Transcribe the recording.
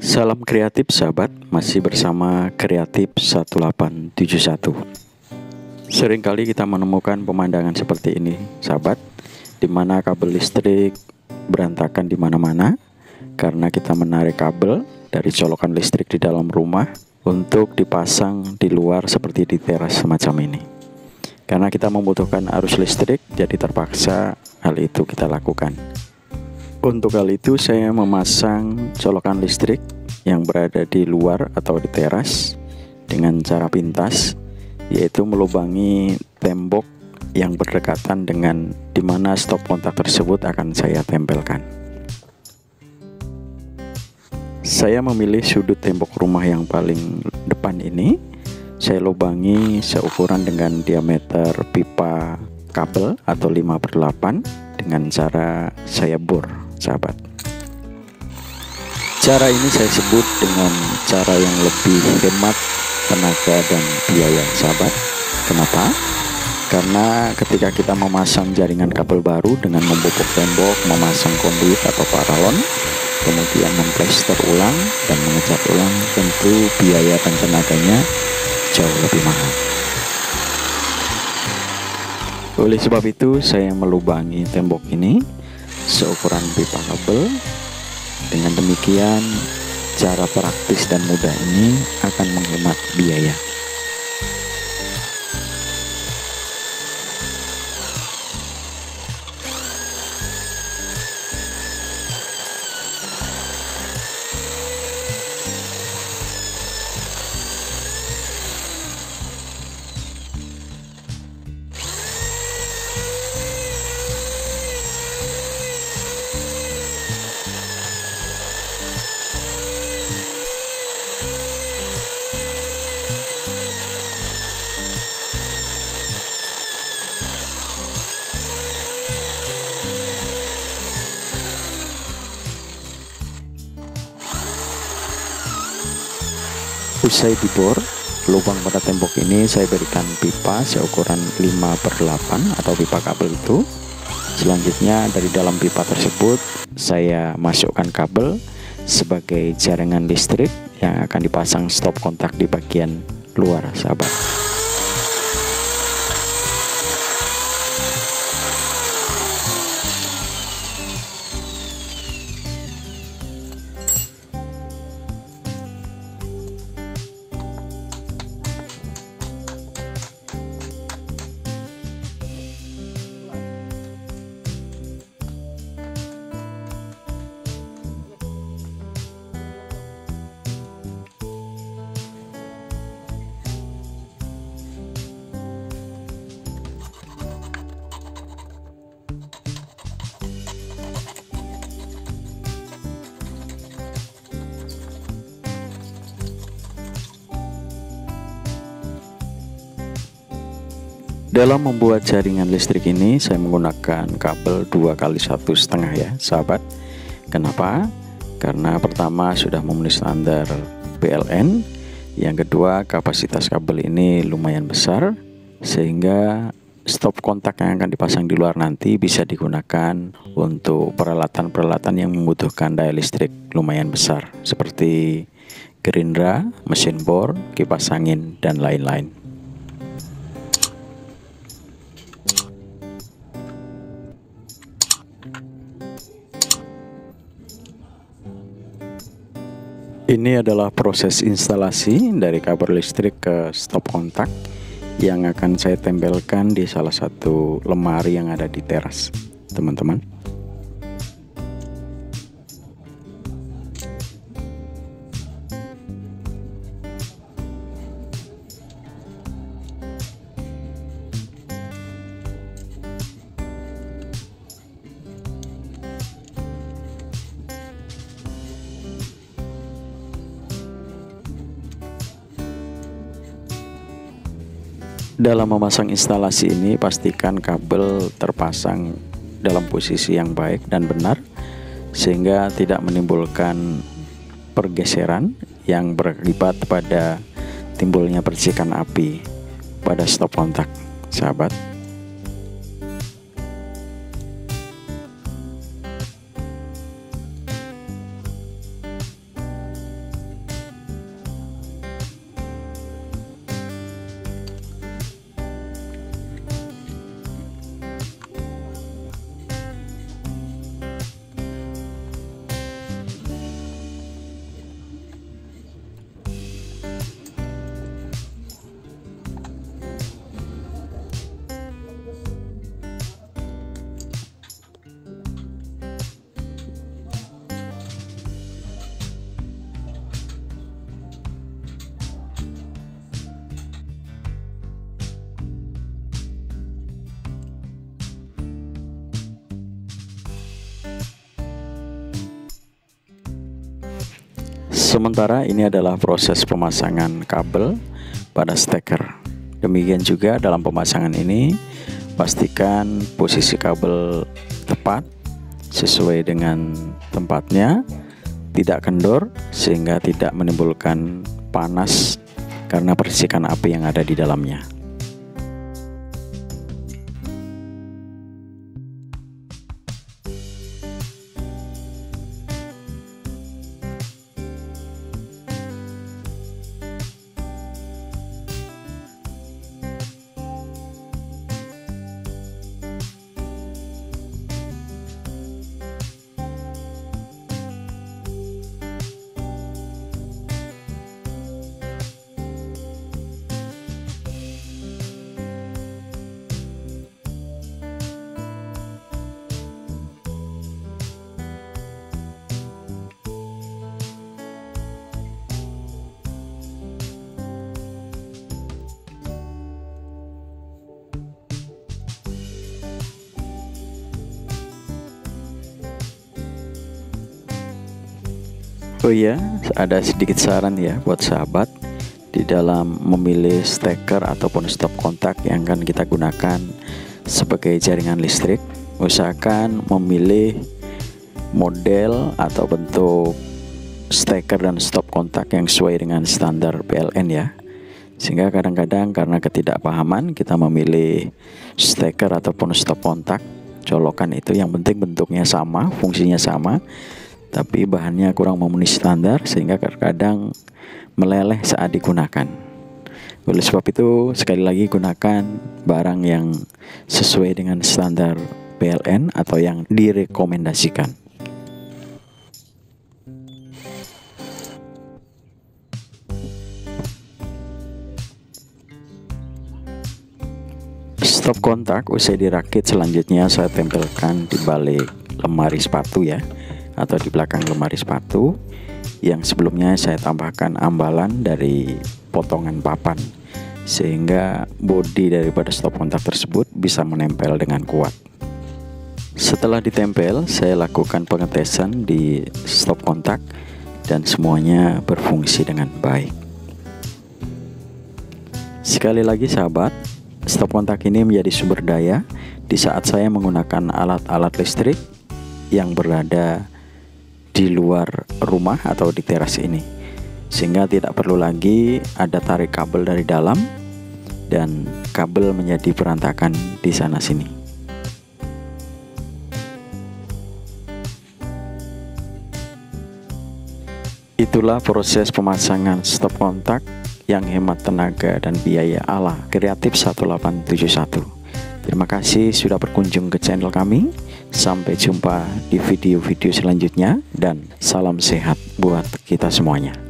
Salam kreatif sahabat, masih bersama Kreatif 1871. Seringkali kita menemukan pemandangan seperti ini sahabat, di mana kabel listrik berantakan di mana-mana karena kita menarik kabel dari colokan listrik di dalam rumah untuk dipasang di luar seperti di teras semacam ini. Karena kita membutuhkan arus listrik, jadi terpaksa hal itu kita lakukan. Untuk hal itu saya memasang colokan listrik yang berada di luar atau di teras dengan cara pintas, yaitu melubangi tembok yang berdekatan dengan di mana stop kontak tersebut akan saya tempelkan. Saya memilih sudut tembok rumah yang paling depan ini. Saya lubangi seukuran dengan diameter pipa kabel atau 5/8 dengan cara saya bor, sahabat. Cara ini saya sebut dengan cara yang lebih hemat tenaga dan biaya, sahabat. Kenapa? Karena ketika kita memasang jaringan kabel baru dengan membobok tembok, memasang konduit atau paralon, kemudian memplester ulang dan mengecat ulang, tentu biaya dan tenaganya jauh lebih mahal. Oleh sebab itu saya melubangi tembok ini seukuran pipa kabel. Dengan demikian, cara praktis dan mudah ini akan menghemat biaya. Usai dibor lubang pada tembok ini, saya berikan pipa seukuran 5/8 atau pipa kabel itu. Selanjutnya dari dalam pipa tersebut saya masukkan kabel sebagai jaringan listrik yang akan dipasang stop kontak di bagian luar, sahabat. Dalam membuat jaringan listrik ini saya menggunakan kabel 2x1,5 ya sahabat. Kenapa? Karena pertama sudah memenuhi standar PLN, yang kedua kapasitas kabel ini lumayan besar sehingga stop kontak yang akan dipasang di luar nanti bisa digunakan untuk peralatan-peralatan yang membutuhkan daya listrik lumayan besar seperti gerindra, mesin bor, kipas angin, dan lain-lain. Ini adalah proses instalasi dari kabel listrik ke stop kontak yang akan saya tempelkan di salah satu lemari yang ada di teras, teman-teman. Dalam memasang instalasi ini, pastikan kabel terpasang dalam posisi yang baik dan benar sehingga tidak menimbulkan pergeseran yang berakibat pada timbulnya percikan api pada stop kontak, sahabat. Sementara ini adalah proses pemasangan kabel pada steker. Demikian juga dalam pemasangan ini, pastikan posisi kabel tepat sesuai dengan tempatnya, tidak kendor sehingga tidak menimbulkan panas karena percikan api yang ada di dalamnya. Oh iya, ada sedikit saran ya buat sahabat di dalam memilih steker ataupun stop kontak yang akan kita gunakan sebagai jaringan listrik. Usahakan memilih model atau bentuk steker dan stop kontak yang sesuai dengan standar PLN ya. Sehingga kadang-kadang karena ketidakpahaman kita memilih steker ataupun stop kontak colokan itu, yang penting bentuknya sama, fungsinya sama, tapi bahannya kurang memenuhi standar sehingga kadang meleleh saat digunakan. Oleh sebab itu, sekali lagi gunakan barang yang sesuai dengan standar PLN atau yang direkomendasikan. Stop kontak usai dirakit, selanjutnya saya tempelkan di balik lemari sepatu ya, atau di belakang lemari sepatu yang sebelumnya saya tambahkan ambalan dari potongan papan sehingga bodi daripada stop kontak tersebut bisa menempel dengan kuat. Setelah ditempel, saya lakukan pengetesan di stop kontak dan semuanya berfungsi dengan baik. Sekali lagi sahabat, stop kontak ini menjadi sumber daya di saat saya menggunakan alat-alat listrik yang berada di luar rumah atau di teras ini, sehingga tidak perlu lagi ada tarik kabel dari dalam dan kabel menjadi berantakan di sana sini. Itulah proses pemasangan stop kontak yang hemat tenaga dan biaya ala Kreatif 1871. Terima kasih sudah berkunjung ke channel kami. Sampai jumpa di video-video selanjutnya dan salam sehat buat kita semuanya.